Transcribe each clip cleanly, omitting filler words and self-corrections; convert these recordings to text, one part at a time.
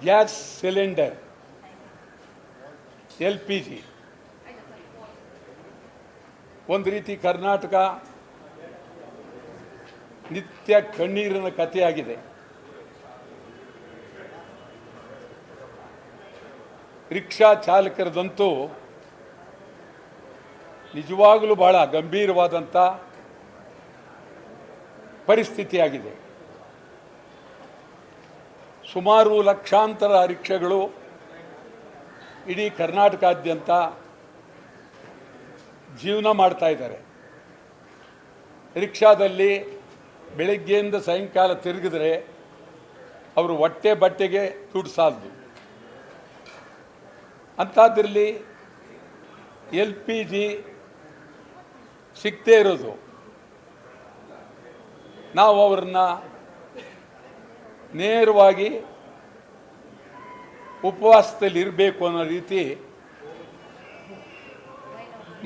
Gas cylinder LPG ಒಂದು ರೀತಿ ಕರ್ನಾಟಕ ನಿತ್ಯ ಕಣ್ಣೀರಿನ ಕಥೆಯಾಗಿದೆ. ರಿಕ್ಷಾ ಚಾಲಕರದಂತೂ ನಿಜವಾಗಲೂ ಬಹಳ ಗಂಭೀರವಾದಂಥ ಪರಿಸ್ಥಿತಿಯಾಗಿದೆ. ಸುಮಾರು ಲಕ್ಷಾಂತರ ರಿಕ್ಷಾಗಳು ಇಡೀ ಕರ್ನಾಟಕಾದ್ಯಂತ ಜೀವನ ಮಾಡ್ತಾ ಇದ್ದಾರೆ. ರಿಕ್ಷಾದಲ್ಲಿ ಬೆಳಗ್ಗೆಯಿಂದ ಸಾಯಂಕಾಲ ತಿರುಗಿದ್ರೆ ಅವರು ಹೊಟ್ಟೆ ಬಟ್ಟೆಗೆ ದುಡ್ಡು ಸಾಲದು. ಅಂಥದ್ರಲ್ಲಿ LPG ಸಿಗದೇ ಇರೋದು, ನಾವು ಅವ್ರನ್ನ ನೇರವಾಗಿ ಉಪವಾಸದಲ್ಲಿ ಇರಬೇಕು ಅನ್ನೋ ರೀತಿ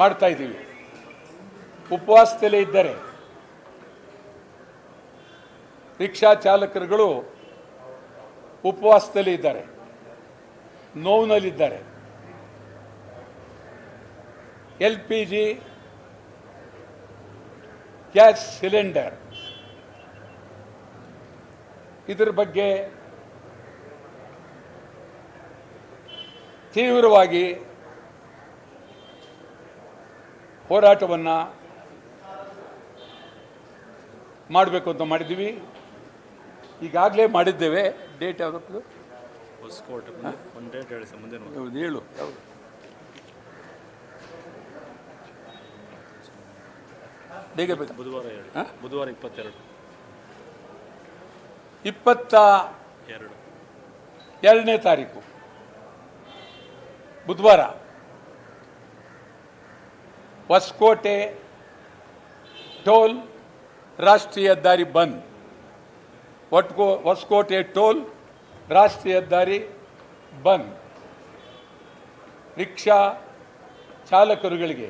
ಮಾಡ್ತಾ ಇದ್ದೀವಿ. ಉಪವಾಸದಲ್ಲೇ ಇದ್ದಾರೆ ರಿಕ್ಷಾ ಚಾಲಕರುಗಳು, ಉಪವಾಸದಲ್ಲಿ ಇದ್ದಾರೆ, ನೋವಿನಲ್ಲಿದ್ದಾರೆ. LPG ಗ್ಯಾಸ್ ಸಿಲಿಂಡರ್ ಇದರ ಬಗ್ಗೆ ತೀವ್ರವಾಗಿ ಹೋರಾಟವನ್ನು ಮಾಡಬೇಕು ಅಂತ ಮಾಡಿದ್ದೀವಿ. ಈಗಾಗಲೇ ಮಾಡಿದ್ದೇವೆ. ಡೇಟ್ ಯಾವುದು? ಹೇಳು. ಯಾವುದು? ಬೇಗ ಬೇಕು. ಬುಧವಾರ 22ನೇ ತಾರೀಕು ಬುಧವಾರ ಹೊಸಕೋಟೆ ಟೋಲ್ ರಾಷ್ಟ್ರೀಯ ಹೆದ್ದಾರಿ ಬಂದ್. ಹೊಸಕೋಟೆ ಟೋಲ್ ರಾಷ್ಟ್ರೀಯ ಹೆದ್ದಾರಿ ಬಂದ್. ರಿಕ್ಷಾ ಚಾಲಕರುಗಳಿಗೆ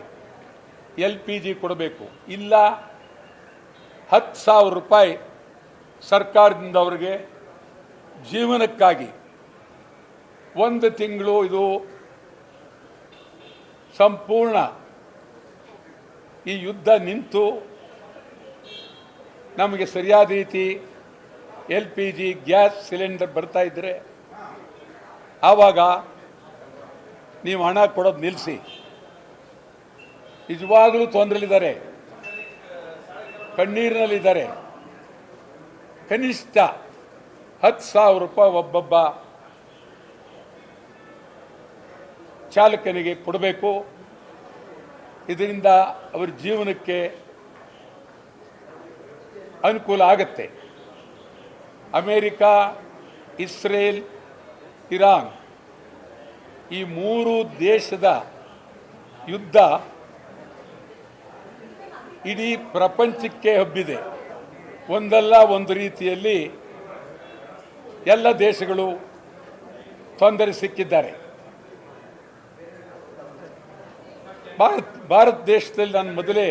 LPG ಕೊಡಬೇಕು. ಇಲ್ಲ 10,000 ರೂಪಾಯಿ ಸರ್ಕಾರದಿಂದ ಅವರಿಗೆ ಜೀವನಕ್ಕಾಗಿ 1 ತಿಂಗಳು ಇದು ಸಂಪೂರ್ಣ ಈ ಯುದ್ಧ ನಿಂತು ನಮಗೆ ಸರಿಯಾದ ರೀತಿ LPG ಗ್ಯಾಸ್ ಸಿಲಿಂಡರ್ ಬರ್ತಾ ಇದ್ದರೆ ಆವಾಗ ನೀವು ಹಣ ಕೊಡೋದು ನಿಲ್ಲಿಸಿ. ನಿಜವಾಗಲೂ ತೊಂದರೆಲಿದ್ದಾರೆ, ಕಣ್ಣೀರಿನಲ್ಲಿದ್ದಾರೆ. ಕನಿಷ್ಠ 10,000 ರೂಪಾಯಿ ಒಬ್ಬೊಬ್ಬ ಚಾಲಕನಿಗೆ ಕೊಡಬೇಕು. ಇದರಿಂದ ಅವರ ಜೀವನಕ್ಕೆ ಅನುಕೂಲ ಆಗತ್ತೆ. ಅಮೇರಿಕಾ, ಇಸ್ರೇಲ್, ಇರಾನ್ ಈ 3 ದೇಶದ ಯುದ್ಧ ಇಡೀ ಪ್ರಪಂಚಕ್ಕೆ ಹಬ್ಬಿದೆ. ಒಂದಲ್ಲ ಒಂದು ರೀತಿಯಲ್ಲಿ ಎಲ್ಲ ದೇಶಗಳು ತೊಂದರೆ ಸಿಕ್ಕಿದ್ದಾರೆ. ಭಾರತ ದೇಶದಲ್ಲಿ ನಾನು ಮೊದಲೇ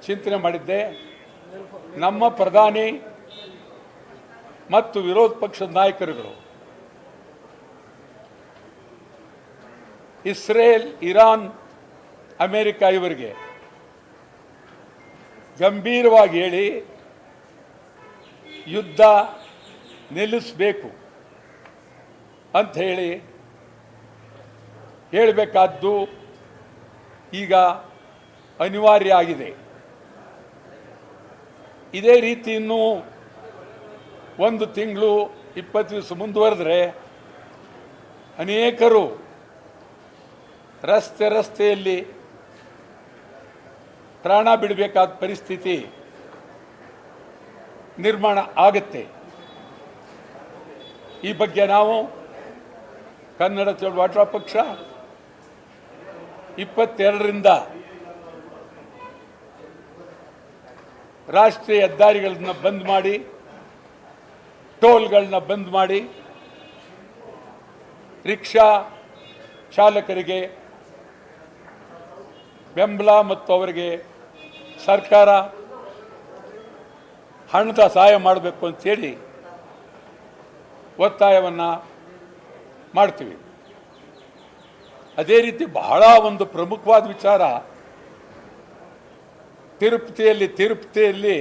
ಚಿಂತನೆ ಮಾಡಿದ್ದೆ, ನಮ್ಮ ಪ್ರಧಾನಿ ಮತ್ತು ವಿರೋಧ ಪಕ್ಷದ ನಾಯಕರುಗಳು ಇಸ್ರೇಲ್, ಇರಾನ್, ಅಮೇರಿಕಾ ಇವರಿಗೆ ಗಂಭೀರವಾಗಿ ಹೇಳಿ ಯುದ್ಧ ನಿಲ್ಲಿಸಬೇಕು ಅಂತ ಹೇಳಬೇಕಾದ್ದು ಈಗ ಅನಿವಾರ್ಯ ಆಗಿದೆ. ಇದೇ ರೀತಿ ಇನ್ನೂ 1 ತಿಂಗಳು 20 ದಿವಸ ಮುಂದುವರೆದ್ರೆ ಅನೇಕರು ರಸ್ತೆಯಲ್ಲಿ ಪ್ರಾಣ ಬಿಡಬೇಕಾದ ಪರಿಸ್ಥಿತಿ ನಿರ್ಮಾಣ ಆಗುತ್ತೆ. ಈ ಬಗ್ಗೆ ನಾವು ಕನ್ನಡ ಚಳವಳಿ ಪಕ್ಷ 22ರಿಂದ ರಾಷ್ಟ್ರೀಯ ಹೆದ್ದಾರಿಗಳನ್ನ ಬಂದ್ ಮಾಡಿ, ಟೋಲ್ಗಳನ್ನ ಬಂದ್ ಮಾಡಿ, ರಿಕ್ಷಾ ಚಾಲಕರಿಗೆ ಬೆಂಬಲ ಮತ್ತು ಅವರಿಗೆ ಸರ್ಕಾರ ಹಣದ ಸಹಾಯ ಮಾಡಬೇಕು ಅಂತೇಳಿ ಒತ್ತಾಯವನ್ನು ಮಾಡ್ತೀವಿ. ಅದೇ ರೀತಿ ಬಹಳ ಒಂದು ಪ್ರಮುಖವಾದ ವಿಚಾರ, ತಿರುಪತಿಯಲ್ಲಿ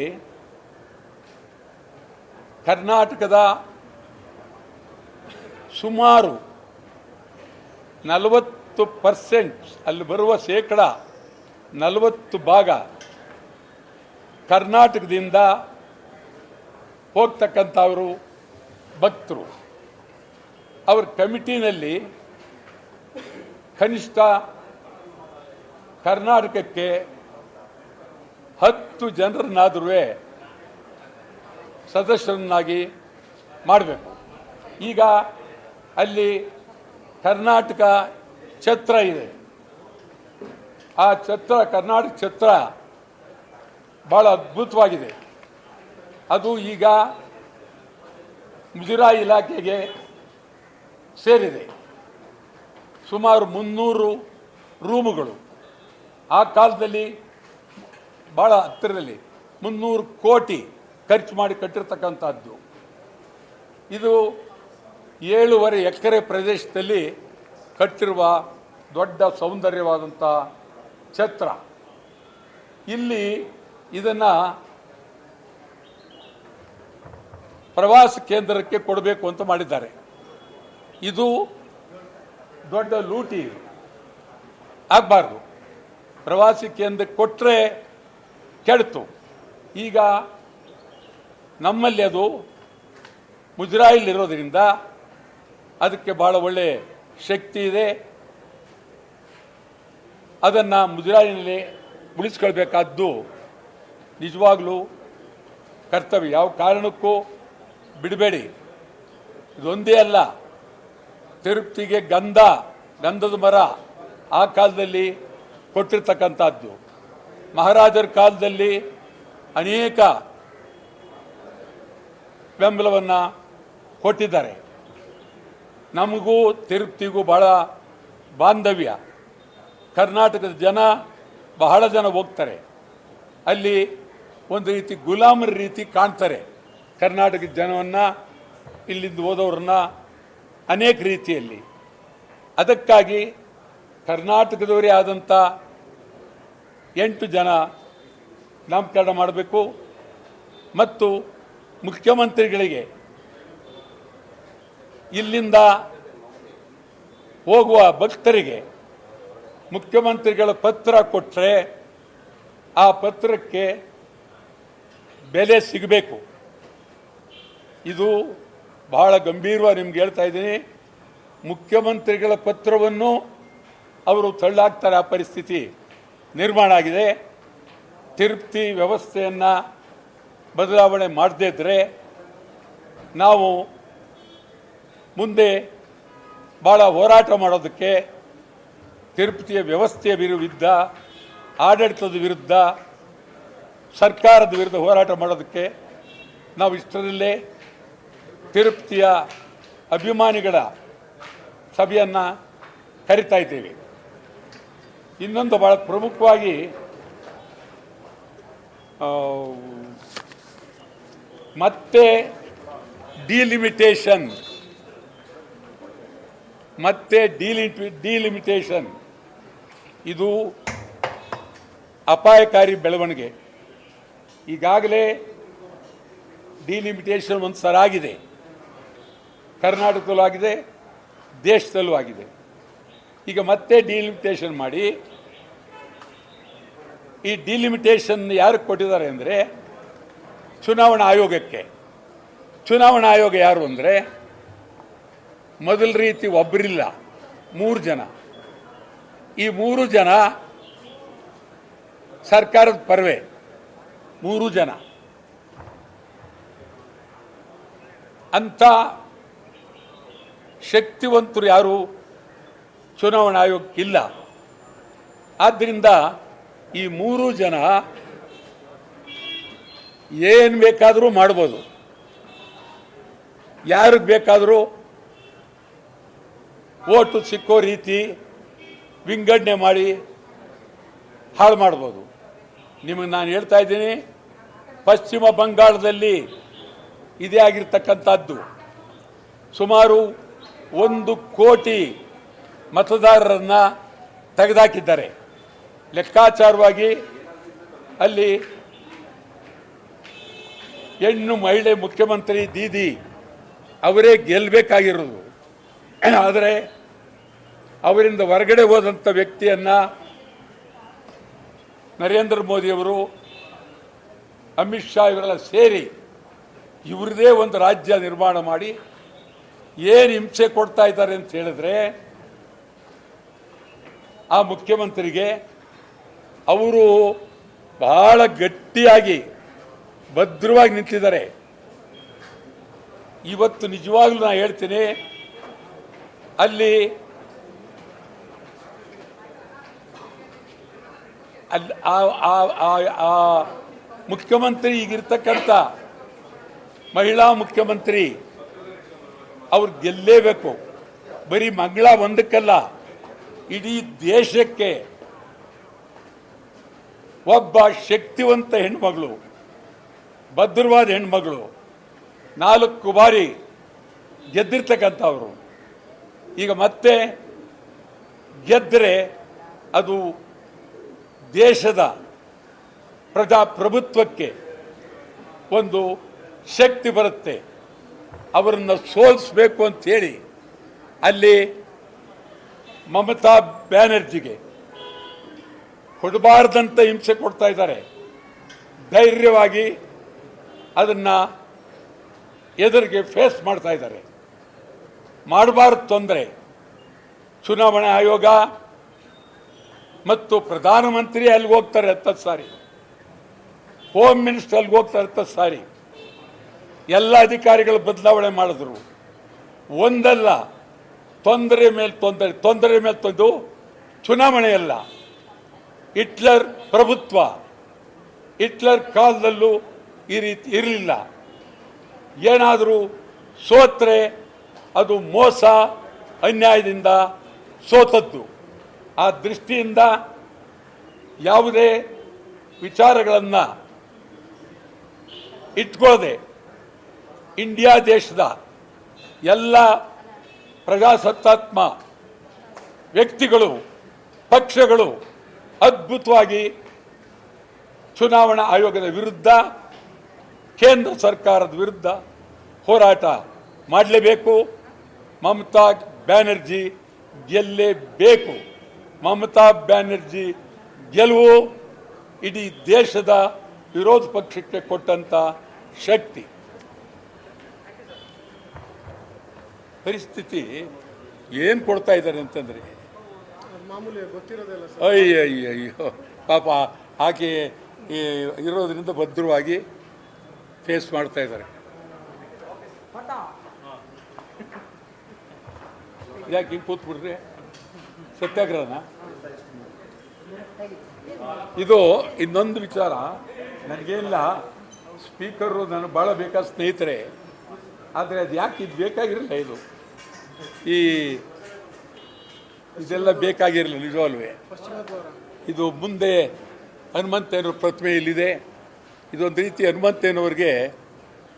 ಕರ್ನಾಟಕದ ಸುಮಾರು 40% ಅಲ್ಲಿ ಬರುವ ಶೇಕಡ 40 ಭಾಗ ಕರ್ನಾಟಕದಿಂದ ಹೋಗ್ತಕ್ಕಂಥವರು ಭಕ್ತರು. ಅವ್ರ ಕಮಿಟಿನಲ್ಲಿ ಕನಿಷ್ಠ ಕರ್ನಾಟಕಕ್ಕೆ 10 ಜನರನ್ನಾದರೂ ಸದಸ್ಯರನ್ನಾಗಿ ಮಾಡಬೇಕು. ಈಗ ಅಲ್ಲಿ ಕರ್ನಾಟಕ ಛತ್ರ ಇದೆ. ಆ ಛತ್ರ, ಕರ್ನಾಟಕ ಛತ್ರ ಭಾಳ ಅದ್ಭುತವಾಗಿದೆ. ಅದು ಈಗ ಮುಜರಾಯಿ ಇಲಾಖೆಗೆ ಸೇರಿದೆ. ಸುಮಾರು 300 ರೂಮುಗಳು. ಆ ಕಾಲದಲ್ಲಿ ಭಾಳ ಹತ್ತಿರದಲ್ಲಿ 300 ಕೋಟಿ ಖರ್ಚು ಮಾಡಿ ಕಟ್ಟಿರ್ತಕ್ಕಂಥದ್ದು. ಇದು 7.5 ಎಕರೆ ಪ್ರದೇಶದಲ್ಲಿ ಕಟ್ಟಿರುವ ದೊಡ್ಡ ಸೌಂದರ್ಯವಾದಂಥ ಛತ್ರ. ಇಲ್ಲಿ ಇದನ್ನು ಪ್ರವಾಸ ಕೇಂದ್ರಕ್ಕೆ ಕೊಡಬೇಕು ಅಂತ ಮಾಡಿದ್ದಾರೆ. ಇದು ದೊಡ್ಡ ಲೂಟಿ ಆಗಬಾರ್ದು. ಪ್ರವಾಸಿ ಕೇಂದ್ರಕ್ಕೆ ಕೊಟ್ಟರೆ ಕೆಡ್ತು. ಈಗ ನಮ್ಮಲ್ಲಿ ಅದು ಮುಜರಾಯಿಲಿರೋದ್ರಿಂದ ಅದಕ್ಕೆ ಭಾಳ ಒಳ್ಳೆಯ ಶಕ್ತಿ ಇದೆ. ಅದನ್ನು ಮುಜರಾಯಿನಲ್ಲಿ ಉಳಿಸ್ಕೊಳ್ಬೇಕಾದ್ದು ನಿಜವಾಗ್ಲೂ ಕರ್ತವ್ಯ. ಯಾವ ಕಾರಣಕ್ಕೂ ಬಿಡಬೇಡಿ. ಇದೊಂದೇ ಅಲ್ಲ, ತಿರುಪತಿಗೆ ಗಂಧದ ಮರ ಆ ಕಾಲದಲ್ಲಿ ಕೊಟ್ಟಿರ್ತಕ್ಕಂಥದ್ದು. ಮಹಾರಾಜರ ಕಾಲದಲ್ಲಿ ಅನೇಕ ಬೆಂಬಲವನ್ನು ಕೊಟ್ಟಿದ್ದಾರೆ. ನಮಗೂ ತಿರುಪತಿಗೂ ಭಾಳ ಬಾಂಧವ್ಯ. ಕರ್ನಾಟಕದ ಜನ ಬಹಳ ಜನ ಹೋಗ್ತಾರೆ. ಅಲ್ಲಿ ಒಂದು ರೀತಿ ಗುಲಾಮರ ರೀತಿ ಕಾಣ್ತಾರೆ ಕರ್ನಾಟಕದ ಜನವನ್ನು, ಇಲ್ಲಿಂದ ಹೋದವ್ರನ್ನ ಅನೇಕ ರೀತಿಯಲ್ಲಿ. ಅದಕ್ಕಾಗಿ ಕರ್ನಾಟಕದವರೇ ಆದಂಥ 8 ಜನ ನಾಮಕರಣ ಮಾಡಬೇಕು. ಮತ್ತು ಮುಖ್ಯಮಂತ್ರಿಗಳಿಗೆ ಇಲ್ಲಿಂದ ಹೋಗುವ ಭಕ್ತರಿಗೆ ಮುಖ್ಯಮಂತ್ರಿಗಳ ಪತ್ರ ಕೊಟ್ಟರೆ ಆ ಪತ್ರಕ್ಕೆ ಬೆಲೆ ಸಿಗಬೇಕು. ಇದು ಬಹಳ ಗಂಭೀರವಾಗಿ ನಿಮ್ಗೆ ಹೇಳ್ತಾ ಇದ್ದೀನಿ. ಮುಖ್ಯಮಂತ್ರಿಗಳ ಪತ್ರವನ್ನು ಅವರು ತಳ್ಳಾಕ್ತಾರೆ. ಆ ಪರಿಸ್ಥಿತಿ ನಿರ್ಮಾಣ ಆಗಿದೆ. ತಿರುಪತಿ ವ್ಯವಸ್ಥೆಯನ್ನು ಬದಲಾವಣೆ ಮಾಡದೇ ಇದ್ದರೆ ನಾವು ಮುಂದೆ ಭಾಳ ಹೋರಾಟ ಮಾಡೋದಕ್ಕೆ, ತಿರುಪತಿಯ ವ್ಯವಸ್ಥೆಯ ವಿರುದ್ಧ, ಆಡಳಿತದ ವಿರುದ್ಧ, ಸರ್ಕಾರದ ವಿರುದ್ಧ ಹೋರಾಟ ಮಾಡೋದಕ್ಕೆ ನಾವು ಇಷ್ಟರಲ್ಲೇ ತಿರುಪತಿಯ ಅಭಿಮಾನಿಗಳ ಸಭೆಯನ್ನು ಕರಿತಾ ಇದ್ದೇವೆ. ಇನ್ನೊಂದು ಭಾಳ ಪ್ರಮುಖವಾಗಿ ಮತ್ತೆ ಡಿಲಿಮಿಟೇಷನ್ ಇದು ಅಪಾಯಕಾರಿ ಬೆಳವಣಿಗೆ. ಈಗಾಗಲೇ ಡಿಲಿಮಿಟೇಷನ್ ಒಂದು ಸಲ ಆಗಿದೆ, ಕರ್ನಾಟಕದಲ್ಲೂ ಆಗಿದೆ, ದೇಶದಲ್ಲೂ ಆಗಿದೆ. ಈಗ ಮತ್ತೆ ಡಿಲಿಮಿಟೇಷನ್ ಮಾಡಿ, ಈ ಡಿಲಿಮಿಟೇಷನ್ ಯಾರಿಗೆ ಕೊಟ್ಟಿದ್ದಾರೆ ಅಂದರೆ ಚುನಾವಣಾ ಆಯೋಗಕ್ಕೆ. ಚುನಾವಣಾ ಆಯೋಗ ಯಾರು ಅಂದರೆ ಮೊದಲ ರೀತಿ ಒಬ್ಬರಿಲ್ಲ, 3 ಜನ. ಈ 3 ಜನ ಸರ್ಕಾರದ ಪರವೇ, 3 ಜನ. ಅಂಥ ಶಕ್ತಿವಂತರು ಯಾರು ಚುನಾವಣಾ ಆಯೋಗಕ್ಕಿಲ್ಲ. ಆದ್ದರಿಂದ ಈ 3 ಜನ ಏನು ಬೇಕಾದರೂ ಮಾಡ್ಬೋದು, ಯಾರಿಗೆ ಬೇಕಾದರೂ ಓಟು ಸಿಕ್ಕೋ ರೀತಿ ವಿಂಗಡಣೆ ಮಾಡಿ ಹಾಳು ಮಾಡ್ಬೋದು. ನಿಮಗೆ ನಾನು ಹೇಳ್ತಾ ಇದ್ದೀನಿ, ಪಶ್ಚಿಮ ಬಂಗಾಳದಲ್ಲಿ ಇದೇ ಆಗಿರ್ತಕ್ಕಂಥದ್ದು. ಸುಮಾರು 1 ಕೋಟಿ ಮತದಾರರನ್ನು ತೆಗೆದುಹಾಕಿದ್ದಾರೆ. ಲೆಕ್ಕಾಚಾರವಾಗಿ ಅಲ್ಲಿ ಹೆಣ್ಣು ಮಹಿಳೆ ಮುಖ್ಯಮಂತ್ರಿ ದೀದಿ ಅವರೇ ಗೆಲ್ಲಬೇಕಾಗಿರೋದು. ಆದರೆ ಅವರಿಂದ ಹೊರಗಡೆ ಹೋದಂಥ ವ್ಯಕ್ತಿಯನ್ನು ನರೇಂದ್ರ ಮೋದಿಯವರು, ಅಮಿತ್ ಶಾ ಇವರೆಲ್ಲ ಸೇರಿ ಇವ್ರದೇ ಒಂದು ರಾಜ್ಯ ನಿರ್ಮಾಣ ಮಾಡಿ ಏನು ಹಿಂಸೆ ಕೊಡ್ತಾ ಇದ್ದಾರೆ ಅಂತ ಹೇಳಿದ್ರೆ, ಆ ಮುಖ್ಯಮಂತ್ರಿಗೆ ಅವರು ಬಹಳ ಗಟ್ಟಿಯಾಗಿ ಭದ್ರವಾಗಿ ನಿಂತಿದ್ದಾರೆ. ಇವತ್ತು ನಿಜವಾಗ್ಲೂ ನಾನು ಹೇಳ್ತೀನಿ, ಅಲ್ಲಿ ಆ ಮುಖ್ಯಮಂತ್ರಿ ಈಗಿರ್ತಕ್ಕಂಥ ಮಹಿಳಾ ಮುಖ್ಯಮಂತ್ರಿ ಅವ್ರು ಗೆಲ್ಲೇಬೇಕು. ಬರೀ ಮಂಗಳ ಒಂದಕ್ಕಲ್ಲ, ಇಡೀ ದೇಶಕ್ಕೆ ಒಬ್ಬ ಶಕ್ತಿವಂತ ಹೆಣ್ಮಗಳು, ಭದ್ರವಾದ ಹೆಣ್ಮಗಳು, 4 ಬಾರಿ ಗೆದ್ದಿರ್ತಕ್ಕಂಥವ್ರು. ಈಗ ಮತ್ತೆ ಗೆದ್ದರೆ ಅದು ದೇಶದ ಪ್ರಜಾಪ್ರಭುತ್ವಕ್ಕೆ ಒಂದು ಶಕ್ತಿ ಬರುತ್ತೆ. ಅವರನ್ನು ಸೋಲಿಸಬೇಕು ಅಂತೇಳಿ ಅಲ್ಲಿ ಮಮತಾ ಬ್ಯಾನರ್ಜಿಗೆ ಕೊಡಬಾರ್ದಂತ ಹಿಂಸೆ ಕೊಡ್ತಾ ಇದ್ದಾರೆ. ಧೈರ್ಯವಾಗಿ ಅದನ್ನು ಎದುರಿಗೆ ಫೇಸ್ ಮಾಡ್ತಾ ಇದ್ದಾರೆ. ಮಾಡಬಾರ್ದು ತೊಂದರೆ. ಚುನಾವಣಾ ಆಯೋಗ ಮತ್ತು ಪ್ರಧಾನಮಂತ್ರಿ ಅಲ್ಲಿಗೆ ಹೋಗ್ತಾರೆ 10 ಸಾರಿ, ಹೋಮ್ ಮಿನಿಸ್ಟರ್ ಅಲ್ಲಿಗೆ ಹೋಗ್ತಾರೆ 10 ಸಾರಿ, ಎಲ್ಲ ಅಧಿಕಾರಿಗಳು ಬದಲಾವಣೆ ಮಾಡಿದ್ರು. ಒಂದಲ್ಲ, ತೊಂದರೆ ಮೇಲೆ ತೊಂದರೆ, ತೊಂದರೆ ಮೇಲೆ ತಂದು ಚುನಾವಣೆಯಲ್ಲ. ಹಿಟ್ಲರ್ ಪ್ರಭುತ್ವ, ಹಿಟ್ಲರ್ ಕಾಲದಲ್ಲೂ ಈ ರೀತಿ ಇರಲಿಲ್ಲ. ಏನಾದರೂ ಸೋತ್ರೆ ಅದು ಮೋಸ, ಅನ್ಯಾಯದಿಂದ ಸೋತದ್ದು. ಆ ದೃಷ್ಟಿಯಿಂದ ಯಾವುದೇ ವಿಚಾರಗಳನ್ನು ಇಟ್ಕೊಳ್ಳದೆ ಇಂಡಿಯಾ ದೇಶದ ಎಲ್ಲ ಪ್ರಜಾಸತ್ತಾತ್ಮ ವ್ಯಕ್ತಿಗಳು, ಪಕ್ಷಗಳು ಅದ್ಭುತವಾಗಿ ಚುನಾವಣಾ ಆಯೋಗದ ವಿರುದ್ಧ, ಕೇಂದ್ರ ಸರ್ಕಾರದ ವಿರುದ್ಧ ಹೋರಾಟ ಮಾಡಲೇಬೇಕು. ಮಮತಾ ಬ್ಯಾನರ್ಜಿ ಗೆಲ್ಲೇಬೇಕು. ಮಮತಾ ಬ್ಯಾನರ್ಜಿ ಗೆಲುವು ಇಡೀ ದೇಶದ ವಿರೋಧ ಪಕ್ಷಕ್ಕೆ ಕೊಟ್ಟಂತ ಶಕ್ತಿ. ಪರಿಸ್ಥಿತಿ ಏನು ಕೊಡ್ತಾ ಇದ್ದಾರೆ ಅಂತಂದ್ರೆ, ಅಯ್ಯಯ್ಯೋ ಪಾಪ ಆಕೆ ಇರೋದ್ರಿಂದ ಭದ್ರವಾಗಿ ಫೇಸ್ ಮಾಡ್ತಾ ಇದ್ದಾರೆ. ಯಾಕೆ ಹಿಂಗೆ ಕೂತ್ಬಿಡ್ರಿ? ಸತ್ಯಾಗ್ರಹನ ಇದು. ಇನ್ನೊಂದು ವಿಚಾರ, ನನಗೇನಿಲ್ಲ, ಸ್ಪೀಕರು ನಾನು ಭಾಳ ಬೇಕಾದ ಸ್ನೇಹಿತರೆ, ಆದರೆ ಅದು ಯಾಕೆ ಇದು ಬೇಕಾಗಿರಲಿಲ್ಲ. ಇದೆಲ್ಲ ಬೇಕಾಗಿರಲಿಲ್ಲ ನಿಜವಲ್ವೇ. ಇದು ಮುಂದೆ ಹನುಮಂತೇನವ್ರ ಪ್ರತಿಮೆ ಇಲ್ಲಿದೆ. ಇದೊಂದು ರೀತಿ ಹನುಮಂತೇನವ್ರಿಗೆ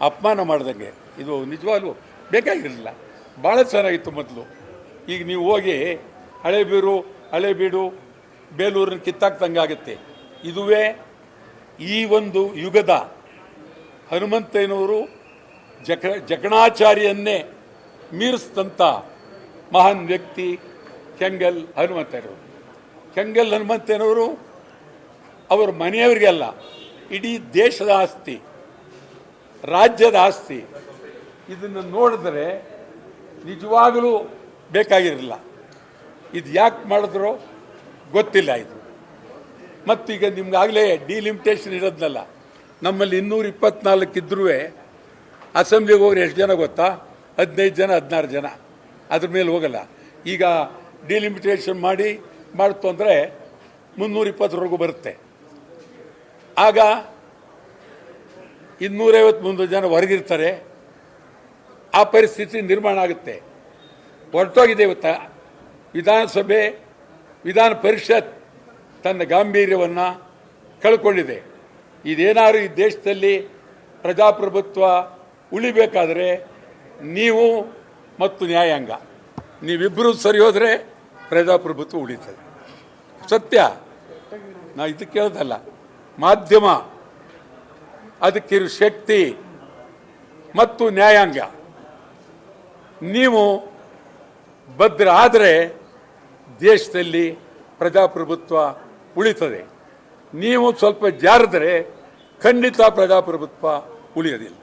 ಅಪಮಾನ ಮಾಡ್ದಂಗೆ. ಇದು ನಿಜವಾಗ್ಲೂ ಬೇಕಾಗಿರಲಿಲ್ಲ. ಭಾಳ ಚೆನ್ನಾಗಿತ್ತು ಮೊದಲು. ಈಗ ನೀವು ಹೋಗಿ ಹಳೇಬೀಡು ಬೇಲೂರನ್ನ ಕಿತ್ತಾಕ್ದಂಗೆ ಆಗುತ್ತೆ. ಇದುವೇ ಈ ಒಂದು ಯುಗದ ಹನುಮಂತಯ್ಯನವರು ಜಕಣಾಚಾರ್ಯನ್ನೇ ಮೀರಿಸಿದಂಥ ಮಹಾನ್ ವ್ಯಕ್ತಿ ಕೆಂಗಲ್ ಹನುಮಂತಯ್ಯನವರು. ಕೆಂಗಲ್ ಹನುಮಂತಯ್ಯನವರು ಅವರ ಮನೆಯವರಿಗೆ ಅಲ್ಲ, ಇಡೀ ದೇಶದ ಆಸ್ತಿ, ರಾಜ್ಯದ ಆಸ್ತಿ. ಇದನ್ನು ನೋಡಿದ್ರೆ ನಿಜವಾಗಲೂ ಬೇಕಾಗಿರಲಿಲ್ಲ. ಇದು ಯಾಕೆ ಮಾಡಿದ್ರೋ ಗೊತ್ತಿಲ್ಲ ಇದು. ಮತ್ತೀಗ ನಿಮ್ಗಾಗಲೇ ಡಿಲಿಮಿಟೇಷನ್ ಇರೋದ್ನಲ್ಲ, ನಮ್ಮಲ್ಲಿ 224 ಇದ್ರೂ ಅಸೆಂಬ್ಲಿಗೆ ಹೋಗ್ರೆ ಎಷ್ಟು ಜನ ಗೊತ್ತಾ? 15 ಜನ 16 ಜನ. ಅದ್ರ ಮೇಲೆ ಹೋಗಲ್ಲ. ಈಗ ಡಿಲಿಮಿಟೇಷನ್ ಮಾಡ್ತು ಅಂದರೆ 320ವರೆಗೂ ಬರುತ್ತೆ. ಆಗ 250 ಜನ ಹೊರಗಿರ್ತಾರೆ. ಆ ಪರಿಸ್ಥಿತಿ ನಿರ್ಮಾಣ ಆಗುತ್ತೆ. ಹೊರಟೋಗಿದೆ ಇವತ್ತು ವಿಧಾನಸಭೆ, ವಿಧಾನ ಪರಿಷತ್ ತನ್ನ ಗಾಂಭೀರ್ಯವನ್ನು ಕಳ್ಕೊಂಡಿದೆ. ಇದೇನಾದ್ರು ಈ ದೇಶದಲ್ಲಿ ಪ್ರಜಾಪ್ರಭುತ್ವ ಉಳಿಬೇಕಾದರೆ ನೀವು ಮತ್ತು ನ್ಯಾಯಾಂಗ ನೀವಿಬ್ಬರೂ ಸರಿ ಹೋದರೆ ಪ್ರಜಾಪ್ರಭುತ್ವ ಉಳಿತದೆ. ಸತ್ಯ, ನಾ ಇದಕ್ಕೆ ಕೇಳೋದಲ್ಲ. ಮಾಧ್ಯಮ, ಅದಕ್ಕಿರೋ ಶಕ್ತಿ ಮತ್ತು ನ್ಯಾಯಾಂಗ ನೀವು ಭದ್ರ ಆದರೆ ದೇಶದಲ್ಲಿ ಪ್ರಜಾಪ್ರಭುತ್ವ ಉಳಿತದೆ. ನೀವು ಸ್ವಲ್ಪ ಜಾರಿದ್ರೆ ಖಂಡಿತ ಪ್ರಜಾಪ್ರಭುತ್ವ ಉಳಿಯೋದಿಲ್ಲ.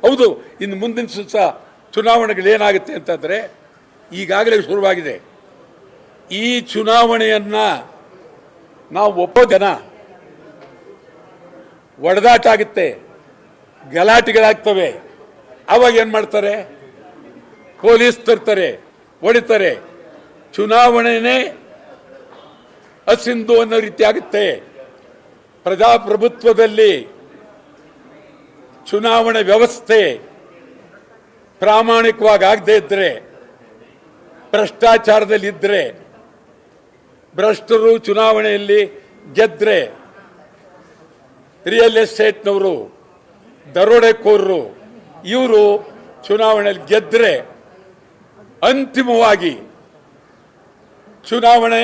ಹೌದು, ಇನ್ನು ಮುಂದಿನ ಸುತ್ತ ಚುನಾವಣೆಗಳೇನಾಗುತ್ತೆ ಅಂತಂದರೆ ಈಗಾಗಲೇ ಶುರುವಾಗಿದೆ. ಈ ಚುನಾವಣೆಯನ್ನು ನಾವು ಒಪ್ಪೋ ಜನ ಒಡೆದಾಟ ಆಗುತ್ತೆ, ಗಲಾಟೆಗಳಾಗ್ತವೆ. ಅವಾಗ ಏನು ಮಾಡ್ತಾರೆ? ಪೊಲೀಸ್ ತರ್ತಾರೆ, ಹೊಡಿತಾರೆ. ಚುನಾವಣೆನೇ ಅಸಿಂಧು ಅನ್ನೋ ರೀತಿ ಆಗುತ್ತೆ. ಪ್ರಜಾಪ್ರಭುತ್ವದಲ್ಲಿ ಚುನಾವಣೆ ವ್ಯವಸ್ಥೆ ಪ್ರಾಮಾಣಿಕವಾಗಿ ಆಗದೇ ಇದ್ದರೆ, ಭ್ರಷ್ಟಾಚಾರದಲ್ಲಿ ಇದ್ದರೆ, ಭ್ರಷ್ಟರು ಚುನಾವಣೆಯಲ್ಲಿ ಗೆದ್ದರೆ, ರಿಯಲ್ ಎಸ್ಟೇಟ್ನವರು, ದರೋಡೆಕೋರರು ಇವರು ಚುನಾವಣೆಯಲ್ಲಿ ಗೆದ್ದರೆ ಅಂತಿಮವಾಗಿ ಚುನಾವಣೆ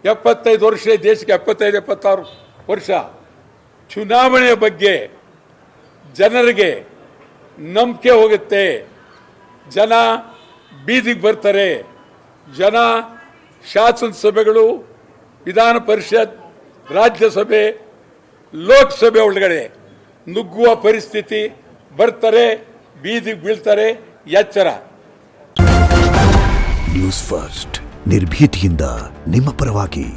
75 ವರ್ಷ, ದೇಶಕ್ಕೆ 75-76 ವರ್ಷ ಚುನಾವಣೆಯ ಬಗ್ಗೆ ಜನರಿಗೆ ನಂಬಿಕೆ ಹೋಗುತ್ತೆ. ಜನ ಬೀದಿಗೆ ಬರ್ತಾರೆ. ಜನ ಶಾಸನಸಭೆಗಳು, ವಿಧಾನ ಪರಿಷತ್, ರಾಜ್ಯಸಭೆ, ಲೋಕಸಭೆ ಒಳಗಡೆ ನುಗ್ಗುವ ಪರಿಸ್ಥಿತಿ ಬರ್ತಾರೆ, ಬೀದಿಗೆ ಬೀಳ್ತಾರೆ. ಎಚ್ಚರ. ನ್ಯೂಸ್ ಫಸ್ಟ್, ನಿರ್ಭೀತಿಯಿಂದ ನಿಮ್ಮ ಪರವಾಗಿ.